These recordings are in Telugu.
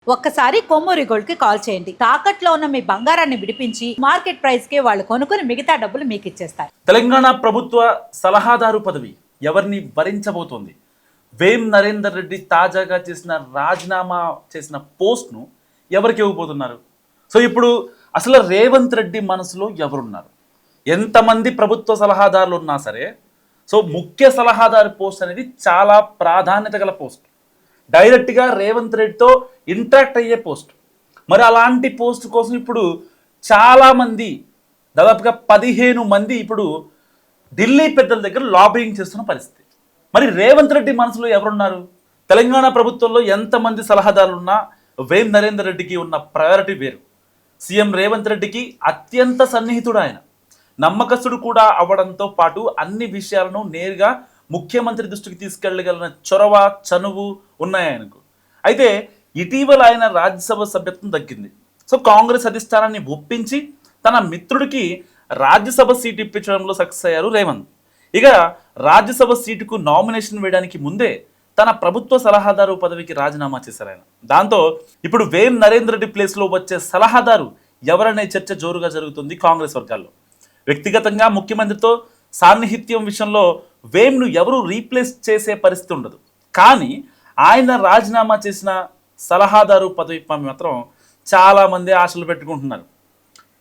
ఒక్కసారి కొమ్మూరి గోల్డ్ కి కాల్ చేయండి. తాకట్లో ఉన్న మీ బంగారాన్ని విడిపించి మార్కెట్ ప్రైస్ కి వాళ్ళు కొనుక్కుని మిగతా డబ్బులు మీకు ఇచ్చేస్తారు. తెలంగాణ ప్రభుత్వ సలహాదారు పదవి ఎవరిని వరించబోతోంది? వేం నరేందర్ రెడ్డి తాజాగా రాజీనామా చేసిన పోస్ట్ను ఎవరికి ఇవ్వబోతున్నారు? సో ఇప్పుడు అసలు రేవంత్ రెడ్డి మనసులో ఎవరున్నారు? ఎంతమంది ప్రభుత్వ సలహాదారులు ఉన్నా సరే సో ముఖ్య సలహాదారు పోస్ట్ అనేది చాలా ప్రాధాన్యత గల పోస్ట్. డైరెక్ట్గా రేవంత్ రెడ్డితో ఇంటరాక్ట్ అయ్యే పోస్ట్. మరి అలాంటి పోస్ట్ కోసం ఇప్పుడు చాలామంది దాదాపుగా 15 మంది ఇప్పుడు ఢిల్లీ పెద్దల దగ్గర లాబింగ్ చేస్తున్న పరిస్థితి. మరి రేవంత్ రెడ్డి మనసులో ఎవరున్నారు? తెలంగాణ ప్రభుత్వంలో ఎంతమంది సలహాదారులు ఉన్నా వేం నరేందర్ రెడ్డికి ఉన్న ప్రయారిటీ వేరు. సీఎం రేవంత్ రెడ్డికి అత్యంత సన్నిహితుడు ఆయన, నమ్మకస్తుడు కూడా అవ్వడంతో పాటు అన్ని విషయాలను నేరుగా ముఖ్యమంత్రి దృష్టికి తీసుకెళ్లగలిగిన చొరవ, చనువు ఉన్నాయి ఆయనకు. అయితే ఇటీవల ఆయన రాజ్యసభ సభ్యత్వం దక్కింది. సో కాంగ్రెస్ అధిష్టానాన్ని ఒప్పించి తన మిత్రుడికి రాజ్యసభ సీటు ఇప్పించడంలో సక్సెస్ అయ్యారు రేవంత్. ఇక రాజ్యసభ సీటుకు నామినేషన్ వేయడానికి ముందే తన ప్రభుత్వ సలహాదారు పదవికి రాజీనామా చేశారు ఆయన. దాంతో ఇప్పుడు వేం నరేందర్ రెడ్డి ప్లేస్లో వచ్చే సలహాదారు ఎవరనే చర్చ జోరుగా జరుగుతుంది కాంగ్రెస్ వర్గాల్లో. వ్యక్తిగతంగా ముఖ్యమంత్రితో సాన్నిహిత్యం విషయంలో వేమ్ను ఎవరు రీప్లేస్ చేసే పరిస్థితి ఉండదు. కానీ ఆయన రాజీనామా చేసిన సలహాదారు పదవిపై మాత్రం చాలామంది ఆశలు పెట్టుకుంటున్నారు.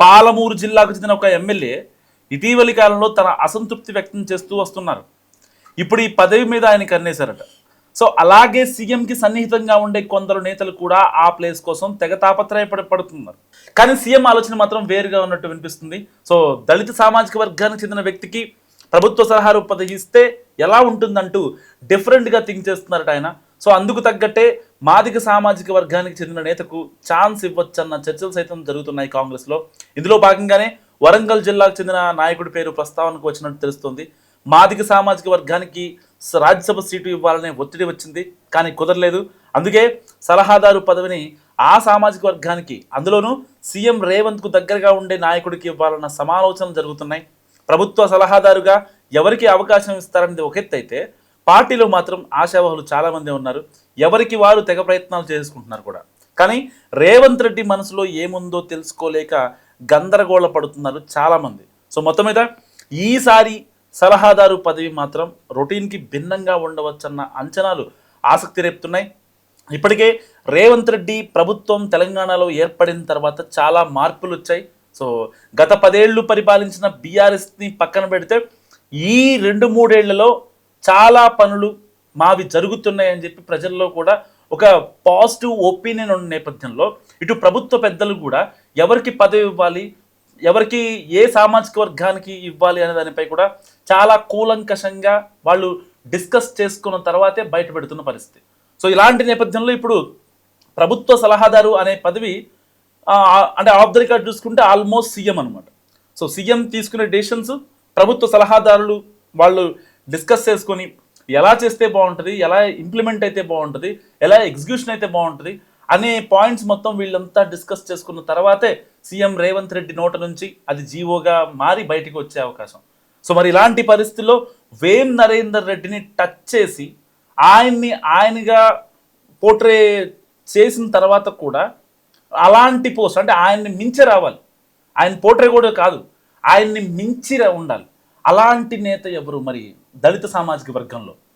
పాలమూరు జిల్లాకు చెందిన ఒక ఎమ్మెల్యే ఇటీవలి కాలంలో తన అసంతృప్తి వ్యక్తం చేస్తూ వస్తున్నారు. ఇప్పుడు ఈ పదవి మీద ఆయన కన్నేశారట. సో అలాగే సీఎంకి సన్నిహితంగా ఉండే కొందరు నేతలు కూడా ఆ ప్లేస్ కోసం తెగ తాపత్రయపడుతున్నారు. కానీ సీఎం ఆలోచన మాత్రం వేరుగా ఉన్నట్టు వినిపిస్తుంది. సో దళిత సామాజిక వర్గానికి చెందిన వ్యక్తికి ప్రభుత్వ సలహారు పదవి ఇస్తే ఎలా ఉంటుందంటూ డిఫరెంట్గా థింక్ చేస్తున్నారట ఆయన. సో అందుకు తగ్గట్టే మాదిగ సామాజిక వర్గానికి చెందిన నేతకు ఛాన్స్ ఇవ్వచ్చన్న చర్చలు సైతం జరుగుతున్నాయి కాంగ్రెస్లో. ఇందులో భాగంగానే వరంగల్ జిల్లాకు చెందిన నాయకుడి పేరు ప్రస్తావనకు వచ్చినట్టు తెలుస్తుంది. మాదిగ సామాజిక వర్గానికి రాజ్యసభ సీటు ఇవ్వాలనే ఒత్తిడి వచ్చింది, కానీ కుదరలేదు. అందుకే సలహాదారు పదవిని ఆ సామాజిక వర్గానికి, అందులోనూ సీఎం రేవంత్కు దగ్గరగా ఉండే నాయకుడికి ఇవ్వాలన్న సమాలోచనలు జరుగుతున్నాయి. ప్రభుత్వ సలహాదారుగా ఎవరికి అవకాశం ఇస్తారనేది ఒక ఎత్తు అయితే, పార్టీలో మాత్రం ఆశావహులు చాలామంది ఉన్నారు. ఎవరికి వారు తెగ ప్రయత్నాలు చేసుకుంటున్నారు కూడా. కానీ రేవంత్ రెడ్డి మనసులో ఏముందో తెలుసుకోలేక గందరగోళ పడుతున్నారు చాలామంది. సో మొత్తం మీద ఈసారి సలహాదారు పదవి మాత్రం రొటీన్కి భిన్నంగా ఉండవచ్చన్న అంచనాలు ఆసక్తి రేపుతున్నాయి. ఇప్పటికే రేవంత్ రెడ్డి ప్రభుత్వం తెలంగాణలో ఏర్పడిన తర్వాత చాలా మార్పులు వచ్చాయి. సో గత 10 ఏళ్ళు పరిపాలించిన బీఆర్ఎస్ని పక్కన పెడితే ఈ 2-3 ఏళ్లలో చాలా పనులు మావి జరుగుతున్నాయని చెప్పి ప్రజల్లో కూడా ఒక పాజిటివ్ ఒపీనియన్ ఉన్న నేపథ్యంలో ఇటు ప్రభుత్వ పెద్దలు కూడా ఎవరికి పదవి ఇవ్వాలి, ఎవరికి ఏ సామాజిక వర్గానికి ఇవ్వాలి అనే దానిపై కూడా చాలా కూలంకషంగా వాళ్ళు డిస్కస్ చేసుకున్న తర్వాతే బయట పెడుతున్న పరిస్థితి. సో ఇలాంటి నేపథ్యంలో ఇప్పుడు ప్రభుత్వ సలహాదారు అనే పదవి అంటే ఆఫ్ ద రికార్డ్ చూసుకుంటే ఆల్మోస్ట్ సీఎం అనమాట. సో సీఎం తీసుకునే డెసిషన్స్ ప్రభుత్వ సలహాదారులు వాళ్ళు డిస్కస్ చేసుకొని ఎలా చేస్తే బాగుంటుంది, ఎలా ఇంప్లిమెంట్ అయితే బాగుంటుంది, ఎలా ఎగ్జిక్యూషన్ అయితే బాగుంటుంది అనే పాయింట్స్ మొత్తం వీళ్ళంతా డిస్కస్ చేసుకున్న తర్వాతే సీఎం రేవంత్ రెడ్డి నోట నుంచి అది జీవోగా మారి బయటికి వచ్చే అవకాశం. సో మరి ఇలాంటి పరిస్థితుల్లో వేం నరేందర్ రెడ్డిని టచ్ చేసి ఆయనగా పోర్ట్రే చేసిన తర్వాత కూడా అలాంటి పోస్ట్ అంటే ఆయన్ని మించి రావాలి, ఆయన పోర్ట్రే కూడా కాదు, ఆయన్ని మించి ఉండాలి. అలాంటి నేత ఎవరు మరి దళిత సామాజిక వర్గంలో?